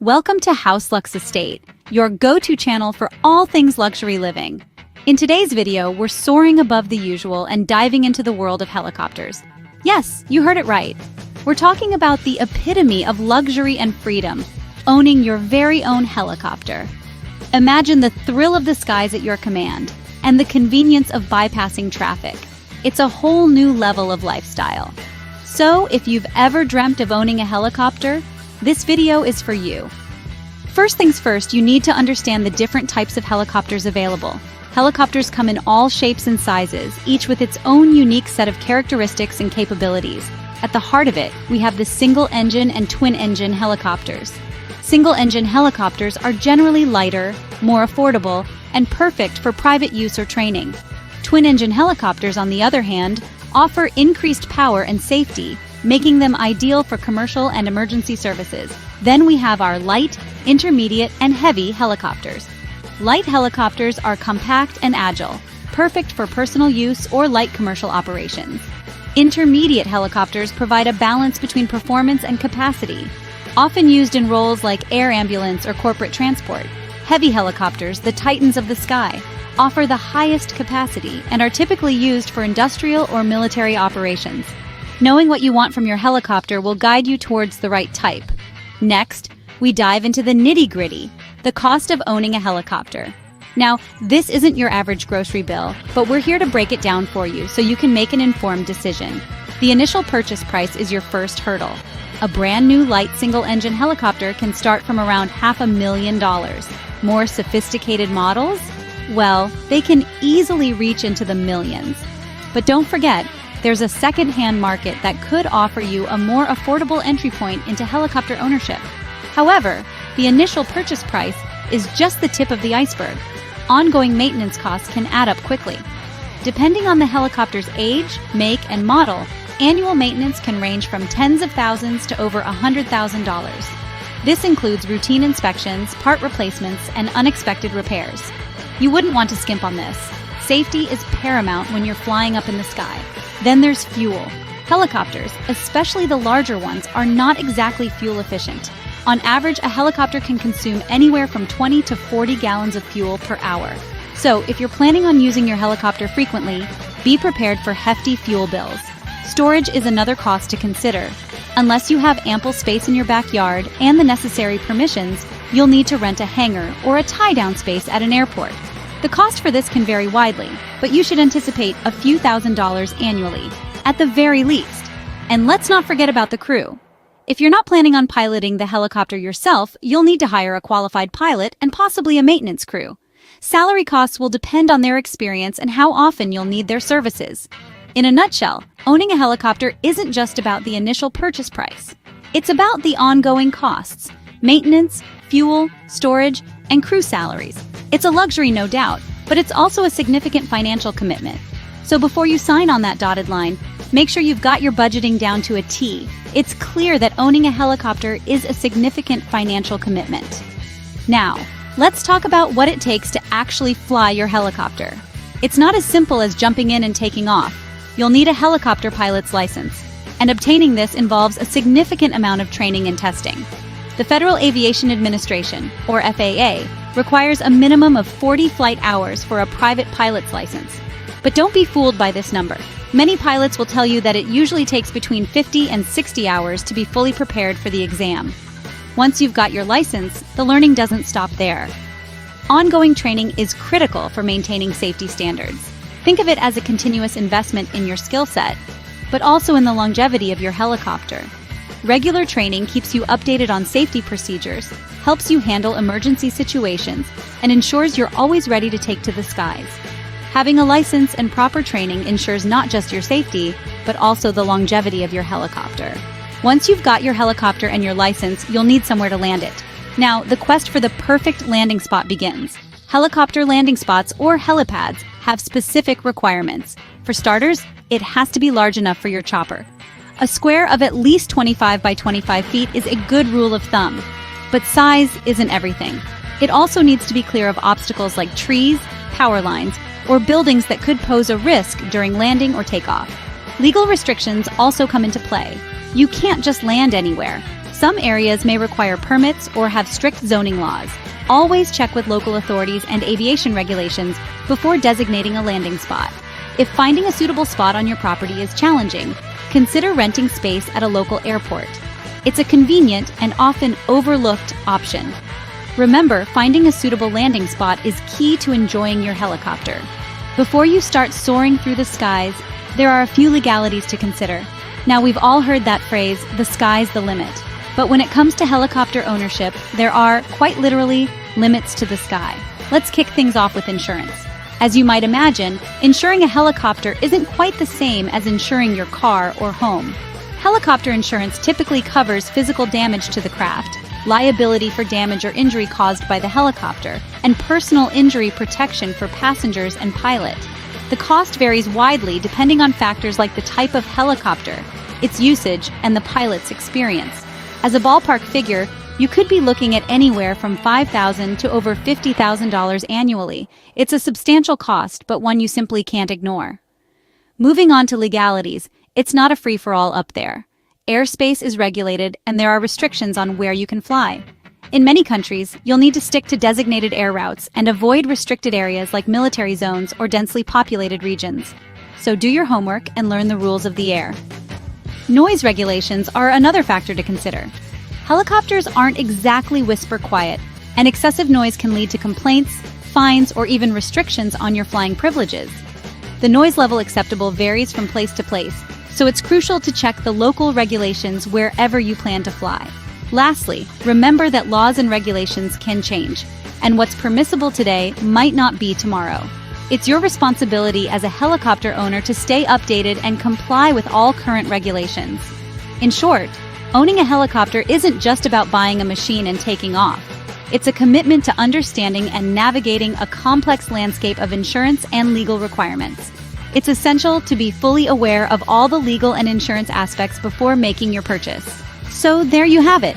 Welcome to House Lux Estate, your go-to channel for all things luxury living. In today's video, we're soaring above the usual and diving into the world of helicopters. Yes, you heard it right. We're talking about the epitome of luxury and freedom, owning your very own helicopter. Imagine the thrill of the skies at your command and the convenience of bypassing traffic. It's a whole new level of lifestyle. So, if you've ever dreamt of owning a helicopter, this video is for you. First things first, you need to understand the different types of helicopters available. Helicopters come in all shapes and sizes, each with its own unique set of characteristics and capabilities. At the heart of it, we have the single-engine and twin-engine helicopters. Single-engine helicopters are generally lighter, more affordable, and perfect for private use or training. Twin-engine helicopters, on the other hand, offer increased power and safety, making them ideal for commercial and emergency services. Then we have our light, intermediate, and heavy helicopters. Light helicopters are compact and agile, perfect for personal use or light commercial operations. Intermediate helicopters provide a balance between performance and capacity, often used in roles like air ambulance or corporate transport. Heavy helicopters, the titans of the sky, offer the highest capacity and are typically used for industrial or military operations. Knowing what you want from your helicopter will guide you towards the right type. Next, we dive into the nitty-gritty, the cost of owning a helicopter. Now, this isn't your average grocery bill, but we're here to break it down for you so you can make an informed decision. The initial purchase price is your first hurdle. A brand new light single-engine helicopter can start from around $500,000. More sophisticated models? Well, they can easily reach into the millions. But don't forget, there's a second-hand market that could offer you a more affordable entry point into helicopter ownership. However, the initial purchase price is just the tip of the iceberg. Ongoing maintenance costs can add up quickly. Depending on the helicopter's age, make, and model, annual maintenance can range from tens of thousands to over $100,000. This includes routine inspections, part replacements, and unexpected repairs. You wouldn't want to skimp on this. Safety is paramount when you're flying up in the sky. Then there's fuel. Helicopters, especially the larger ones, are not exactly fuel efficient. On average, a helicopter can consume anywhere from 20 to 40 gallons of fuel per hour. So, if you're planning on using your helicopter frequently, be prepared for hefty fuel bills. Storage is another cost to consider. Unless you have ample space in your backyard and the necessary permissions, you'll need to rent a hangar or a tie-down space at an airport. The cost for this can vary widely, but you should anticipate a few $1,000s annually, at the very least. And let's not forget about the crew. If you're not planning on piloting the helicopter yourself, you'll need to hire a qualified pilot and possibly a maintenance crew. Salary costs will depend on their experience and how often you'll need their services. In a nutshell, owning a helicopter isn't just about the initial purchase price. It's about the ongoing costs: maintenance, fuel, storage, and crew salaries. It's a luxury, no doubt, but it's also a significant financial commitment. So before you sign on that dotted line, make sure you've got your budgeting down to a T. It's clear that owning a helicopter is a significant financial commitment. Now, let's talk about what it takes to actually fly your helicopter. It's not as simple as jumping in and taking off. You'll need a helicopter pilot's license, and obtaining this involves a significant amount of training and testing. The Federal Aviation Administration, or FAA, requires a minimum of 40 flight hours for a private pilot's license. But don't be fooled by this number. Many pilots will tell you that it usually takes between 50 and 60 hours to be fully prepared for the exam. Once you've got your license, the learning doesn't stop there. Ongoing training is critical for maintaining safety standards. Think of it as a continuous investment in your skill set, but also in the longevity of your helicopter. Regular training keeps you updated on safety procedures, helps you handle emergency situations, and ensures you're always ready to take to the skies. Having a license and proper training ensures not just your safety, but also the longevity of your helicopter. Once you've got your helicopter and your license, you'll need somewhere to land it. Now, the quest for the perfect landing spot begins. Helicopter landing spots, or helipads, have specific requirements. For starters, it has to be large enough for your chopper. A square of at least 25 by 25 feet is a good rule of thumb. But size isn't everything. It also needs to be clear of obstacles like trees, power lines, or buildings that could pose a risk during landing or takeoff. Legal restrictions also come into play. You can't just land anywhere. Some areas may require permits or have strict zoning laws. Always check with local authorities and aviation regulations before designating a landing spot. If finding a suitable spot on your property is challenging, consider renting space at a local airport. It's a convenient and often overlooked option. Remember, finding a suitable landing spot is key to enjoying your helicopter. Before you start soaring through the skies, there are a few legalities to consider. Now, we've all heard that phrase, the sky's the limit. But when it comes to helicopter ownership, there are, quite literally, limits to the sky. Let's kick things off with insurance. As you might imagine, insuring a helicopter isn't quite the same as insuring your car or home. Helicopter insurance typically covers physical damage to the craft, liability for damage or injury caused by the helicopter, and personal injury protection for passengers and pilot. The cost varies widely depending on factors like the type of helicopter, its usage, and the pilot's experience. As a ballpark figure, you could be looking at anywhere from $5,000 to over $50,000 annually. It's a substantial cost, but one you simply can't ignore. Moving on to legalities, it's not a free-for-all up there. Airspace is regulated, and there are restrictions on where you can fly. In many countries, you'll need to stick to designated air routes and avoid restricted areas like military zones or densely populated regions. So do your homework and learn the rules of the air. Noise regulations are another factor to consider. Helicopters aren't exactly whisper quiet, and excessive noise can lead to complaints, fines, or even restrictions on your flying privileges. The noise level acceptable varies from place to place, so it's crucial to check the local regulations wherever you plan to fly. Lastly, remember that laws and regulations can change, and what's permissible today might not be tomorrow. It's your responsibility as a helicopter owner to stay updated and comply with all current regulations. In short, owning a helicopter isn't just about buying a machine and taking off. It's a commitment to understanding and navigating a complex landscape of insurance and legal requirements. It's essential to be fully aware of all the legal and insurance aspects before making your purchase. So there you have it,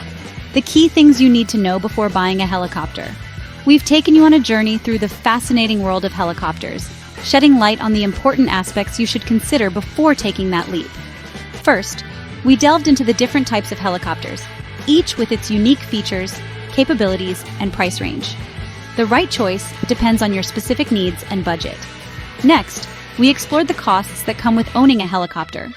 the key things you need to know before buying a helicopter. We've taken you on a journey through the fascinating world of helicopters, shedding light on the important aspects you should consider before taking that leap. First, we delved into the different types of helicopters, each with its unique features, capabilities, and price range. The right choice depends on your specific needs and budget. Next, we explored the costs that come with owning a helicopter.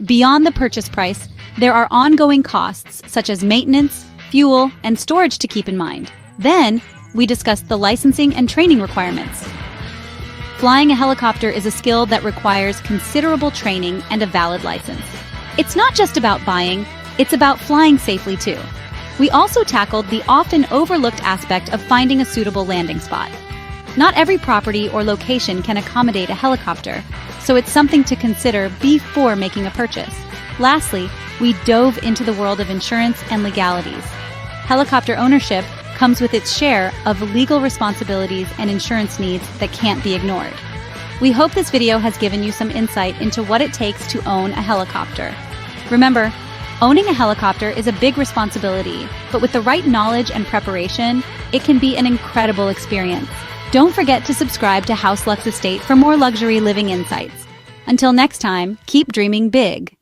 Beyond the purchase price, there are ongoing costs such as maintenance, fuel, and storage to keep in mind. Then, we discussed the licensing and training requirements. Flying a helicopter is a skill that requires considerable training and a valid license. It's not just about buying, it's about flying safely too. We also tackled the often overlooked aspect of finding a suitable landing spot. Not every property or location can accommodate a helicopter, so it's something to consider before making a purchase. Lastly, we dove into the world of insurance and legalities. Helicopter ownership comes with its share of legal responsibilities and insurance needs that can't be ignored. We hope this video has given you some insight into what it takes to own a helicopter. Remember, owning a helicopter is a big responsibility, but with the right knowledge and preparation, it can be an incredible experience. Don't forget to subscribe to House Lux Estate for more luxury living insights. Until next time, keep dreaming big.